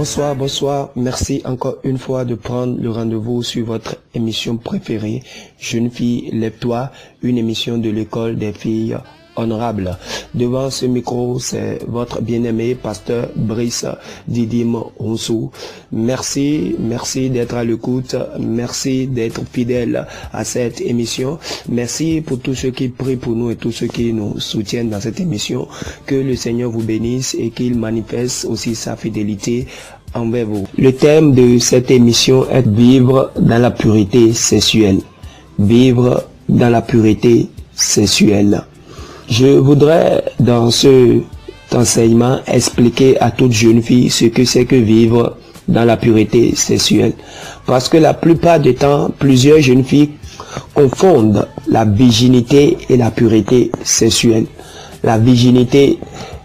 Bonsoir, bonsoir. Merci encore une fois de prendre le rendez-vous sur votre émission préférée, Jeune fille, lève-toi, une émission de l'école des filles honorables. Devant ce micro, c'est votre bien-aimé pasteur Brice Didim Roussou. Merci d'être à l'écoute. Merci d'être fidèle à cette émission. Merci pour tous ceux qui prient pour nous et tous ceux qui nous soutiennent dans cette émission. Que le Seigneur vous bénisse et qu'il manifeste aussi sa fidélité envers vous. Le thème de cette émission est vivre dans la pureté sexuelle. Vivre dans la pureté sexuelle. Je voudrais dans ce enseignement expliquer à toute jeune fille ce que c'est que vivre dans la pureté sexuelle. Parce que la plupart du temps, plusieurs jeunes filles confondent la virginité et la pureté sexuelle. La virginité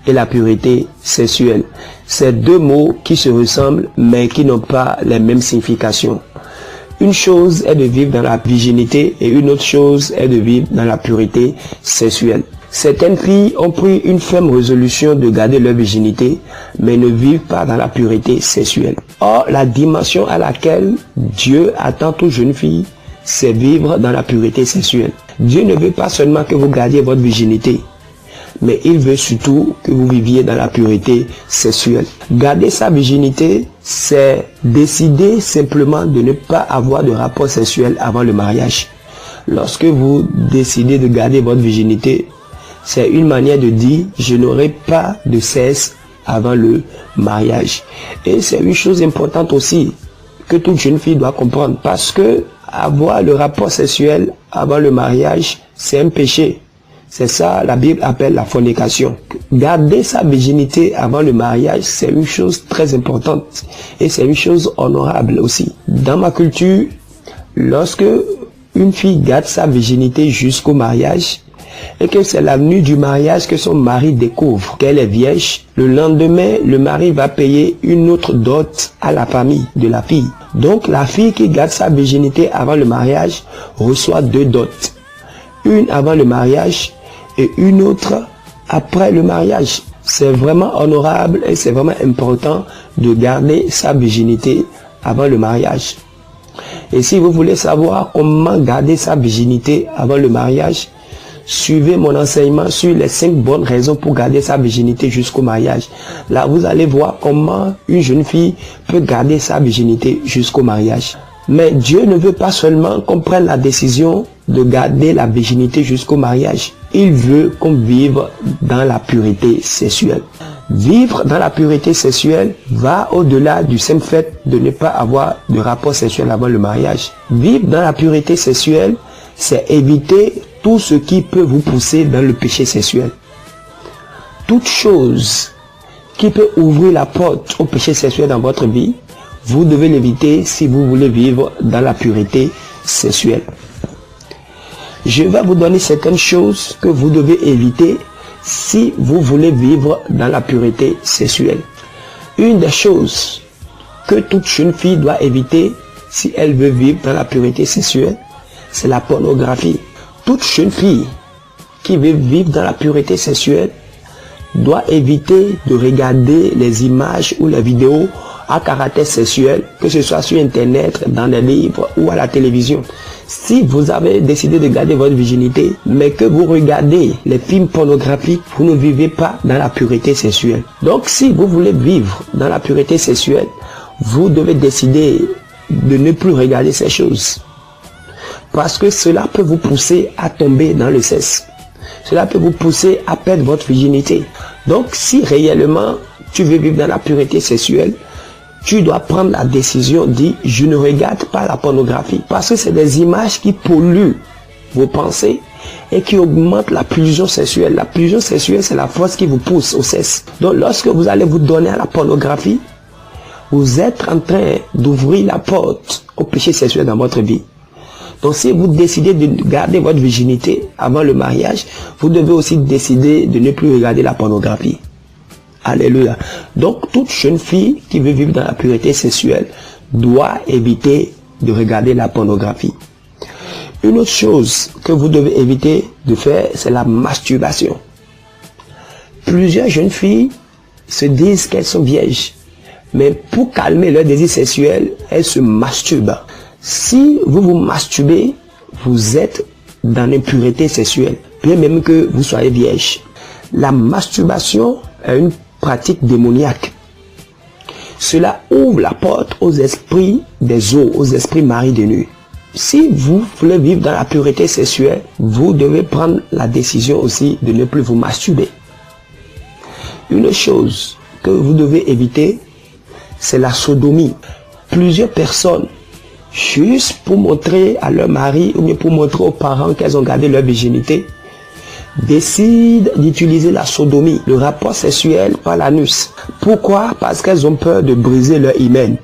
et la pureté sexuelle. C'est deux mots qui se ressemblent mais qui n'ont pas les mêmes significations. Une chose est de vivre dans la virginité et une autre chose est de vivre dans la pureté sexuelle. Certaines filles ont pris une ferme résolution de garder leur virginité, mais ne vivent pas dans la pureté sexuelle. Or, la dimension à laquelle Dieu attend toute jeune fille, c'est vivre dans la pureté sexuelle. Dieu ne veut pas seulement que vous gardiez votre virginité, mais il veut surtout que vous viviez dans la pureté sexuelle. Garder sa virginité, c'est décider simplement de ne pas avoir de rapport sexuel avant le mariage. Lorsque vous décidez de garder votre virginité, c'est une manière de dire « je n'aurai pas de sexe avant le mariage ». Et c'est une chose importante aussi que toute jeune fille doit comprendre, parce que avoir le rapport sexuel avant le mariage, c'est un péché. C'est ça la Bible appelle la fornication. Garder sa virginité avant le mariage, c'est une chose très importante et c'est une chose honorable aussi. Dans ma culture, lorsque une fille garde sa virginité jusqu'au mariage, et que c'est la nuit du mariage que son mari découvre qu'elle est vierge, le lendemain, le mari va payer une autre dot à la famille de la fille. Donc la fille qui garde sa virginité avant le mariage reçoit deux dots. Une avant le mariage et une autre après le mariage. C'est vraiment honorable et c'est vraiment important de garder sa virginité avant le mariage. Et si vous voulez savoir comment garder sa virginité avant le mariage, suivez mon enseignement sur les 5 bonnes raisons pour garder sa virginité jusqu'au mariage. Là, vous allez voir comment une jeune fille peut garder sa virginité jusqu'au mariage. Mais Dieu ne veut pas seulement qu'on prenne la décision de garder la virginité jusqu'au mariage. Il veut qu'on vive dans la pureté sexuelle. Vivre dans la pureté sexuelle va au-delà du simple fait de ne pas avoir de rapport sexuel avant le mariage. Vivre dans la pureté sexuelle, c'est éviter tout ce qui peut vous pousser dans le péché sexuel. Toute chose qui peut ouvrir la porte au péché sexuel dans votre vie, vous devez l'éviter si vous voulez vivre dans la pureté sexuelle. Je vais vous donner certaines choses que vous devez éviter si vous voulez vivre dans la pureté sexuelle. Une des choses que toute jeune fille doit éviter si elle veut vivre dans la pureté sexuelle, c'est la pornographie. Toute jeune fille qui veut vivre dans la pureté sexuelle doit éviter de regarder les images ou les vidéos à caractère sexuel, que ce soit sur internet, dans des livres ou à la télévision. Si vous avez décidé de garder votre virginité, mais que vous regardez les films pornographiques, vous ne vivez pas dans la pureté sexuelle. Donc si vous voulez vivre dans la pureté sexuelle, vous devez décider de ne plus regarder ces choses. Parce que cela peut vous pousser à tomber dans le sexe. Cela peut vous pousser à perdre votre virginité. Donc si réellement tu veux vivre dans la pureté sexuelle, tu dois prendre la décision de dire « je ne regarde pas la pornographie ». Parce que c'est des images qui polluent vos pensées et qui augmentent la pulsion sexuelle. La pulsion sexuelle, c'est la force qui vous pousse au sexe. Donc lorsque vous allez vous donner à la pornographie, vous êtes en train d'ouvrir la porte au péché sexuel dans votre vie. Donc si vous décidez de garder votre virginité avant le mariage, vous devez aussi décider de ne plus regarder la pornographie. Alléluia. Donc toute jeune fille qui veut vivre dans la pureté sexuelle doit éviter de regarder la pornographie. Une autre chose que vous devez éviter de faire, c'est la masturbation. Plusieurs jeunes filles se disent qu'elles sont vierges, Mais pour calmer leur désir sexuel, elles se masturbent. Si vous vous masturbez, vous êtes dans l'impureté sexuelle, bien même que vous soyez vierge. La masturbation est une pratique démoniaque. Cela ouvre la porte aux esprits des eaux, aux esprits maris de nuit. Si vous voulez vivre dans la pureté sexuelle, vous devez prendre la décision aussi de ne plus vous masturber. Une chose que vous devez éviter, c'est la sodomie. Plusieurs personnes, juste pour montrer à leur mari ou bien pour montrer aux parents qu'elles ont gardé leur virginité, décident d'utiliser la sodomie, le rapport sexuel par l'anus. Pourquoi? Parce qu'elles ont peur de briser leur hymen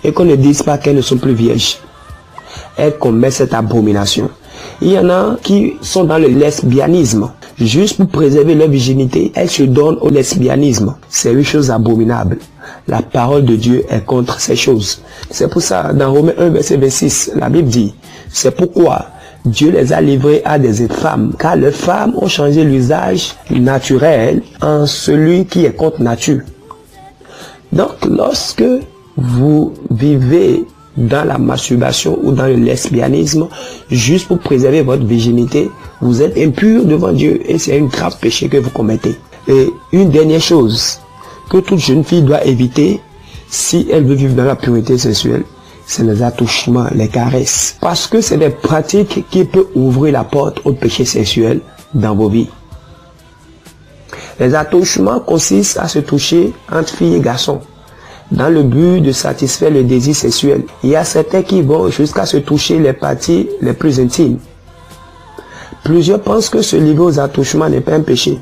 et qu'on ne dise pas qu'elles ne sont plus vierges. Elles commettent cette abomination. Il y en a qui sont dans le lesbianisme. Juste pour préserver leur virginité, elles se donnent au lesbianisme. C'est une chose abominable. La parole de Dieu est contre ces choses. C'est pour ça, dans Romains 1, verset 26, la Bible dit, c'est pourquoi Dieu les a livrés à des femmes, car les femmes ont changé l'usage naturel en celui qui est contre nature. Donc, lorsque vous vivez dans la masturbation ou dans le lesbianisme, juste pour préserver votre virginité, vous êtes impur devant Dieu et c'est un grave péché que vous commettez. Et une dernière chose que toute jeune fille doit éviter si elle veut vivre dans la pureté sexuelle, c'est les attouchements, les caresses. Parce que c'est des pratiques qui peuvent ouvrir la porte au péché sexuel dans vos vies. Les attouchements consistent à se toucher entre filles et garçons, dans le but de satisfaire le désir sexuel. Il y a certains qui vont jusqu'à se toucher les parties les plus intimes. Plusieurs pensent que se livrer aux attouchements n'est pas un péché.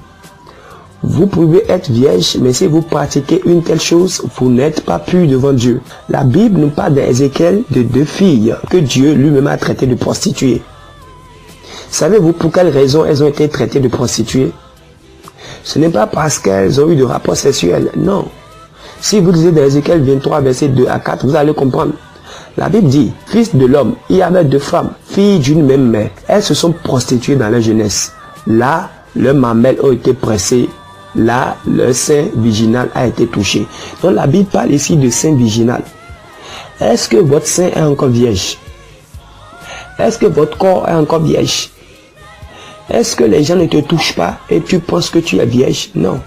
Vous pouvez être vierge, mais si vous pratiquez une telle chose, vous n'êtes pas pur devant Dieu. La Bible nous parle d'Ézéchiel de 2 filles que Dieu lui-même a traitées de prostituées. Savez-vous pour quelle raison elles ont été traitées de prostituées? Ce n'est pas parce qu'elles ont eu de rapports sexuels, non. Si vous lisez d'Ézéchiel 23, versets 2 à 4, vous allez comprendre. La Bible dit, fils de l'homme, il y avait 2 femmes, filles d'une même mère. Elles se sont prostituées dans leur jeunesse. Là, leurs mamelles ont été pressées. Là, leur sein virginal a été touché. Donc la Bible parle ici de sein virginal. Est-ce que votre sein est encore vierge? Est-ce que votre corps est encore vierge? Est-ce que les gens ne te touchent pas et tu penses que tu es vierge? Non.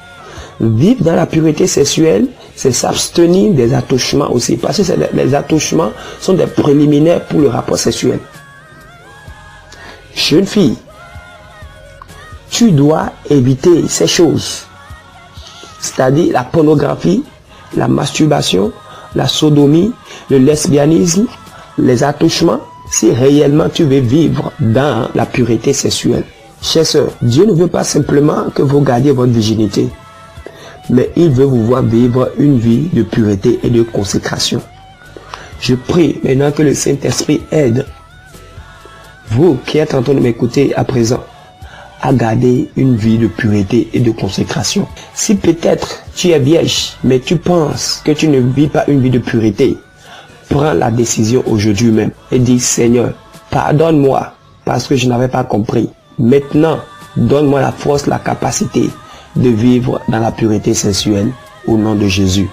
Vivre dans la pureté sexuelle, c'est s'abstenir des attouchements aussi. Parce que les attouchements sont des préliminaires pour le rapport sexuel. Jeune fille, tu dois éviter ces choses. C'est-à-dire la pornographie, la masturbation, la sodomie, le lesbianisme, les attouchements, si réellement tu veux vivre dans la pureté sexuelle. Chers sœurs, Dieu ne veut pas simplement que vous gardiez votre virginité, mais il veut vous voir vivre une vie de pureté et de consécration. Je prie maintenant que le Saint-Esprit aide vous qui êtes en train de m'écouter à présent à garder une vie de pureté et de consécration. Si peut-être tu es vierge, mais tu penses que tu ne vis pas une vie de pureté, prends la décision aujourd'hui même et dis, Seigneur, pardonne-moi parce que je n'avais pas compris. Maintenant, donne-moi la force, la capacité de vivre dans la pureté sexuelle au nom de Jésus.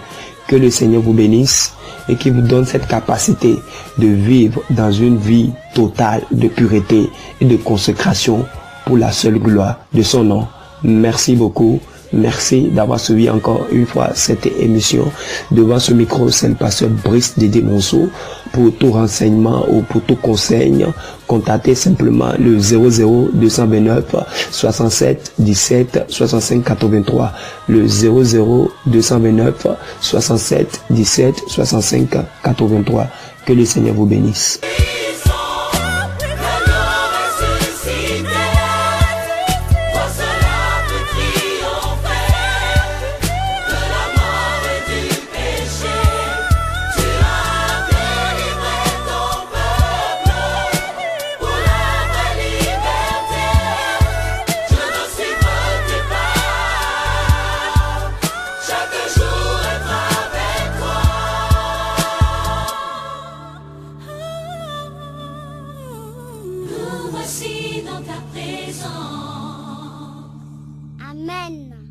Que le Seigneur vous bénisse et qu'il vous donne cette capacité de vivre dans une vie totale de pureté et de consécration pour la seule gloire de son nom. Merci beaucoup. Merci d'avoir suivi encore une fois cette émission. Devant ce micro, c'est le pasteur Brice Dédé Monceau. Pour tout renseignement ou pour tout conseil, contactez simplement le 00 229 67 17 65 83. Le 00 229 67 17 65 83. Que le Seigneur vous bénisse. Voici dans ta présence. Amen.